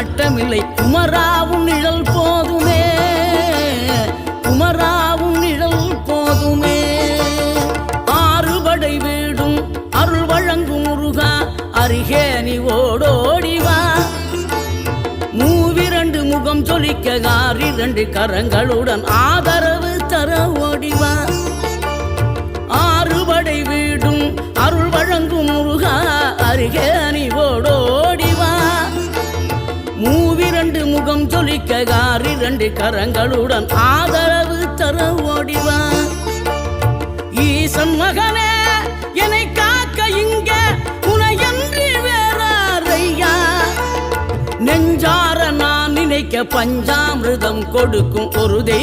நாட்டமில்லை. குமராவும் நிழல் போதுமே, குமராவும் நிழல் போதுமே. ஆறுபடை வீடும் அருள் வழங்கும் முருகா, அருகே நீ ஓடோடிவா. மூவிரண்டு முகம் சொலிக்க 6 கரங்களுடன் ஆதரவு தர ஓடிவா. ஆறுபடை வீடும் அருள் வழங்கும் முருகா, அருகே நீ ஓடோடிவா. மூவிரண்டு முகம் சொலிக்க 6 கரங்களுடன் ஆதரவு தர ஓடிவா. ஈசன் மகனே என்னை காக்க இங்க உனையன்றி வேறாரையா. நெஞ்சார நான் நினைக்க பஞ்சாமிர்தம் கொடுக்கும் ஒரு தெய்வம்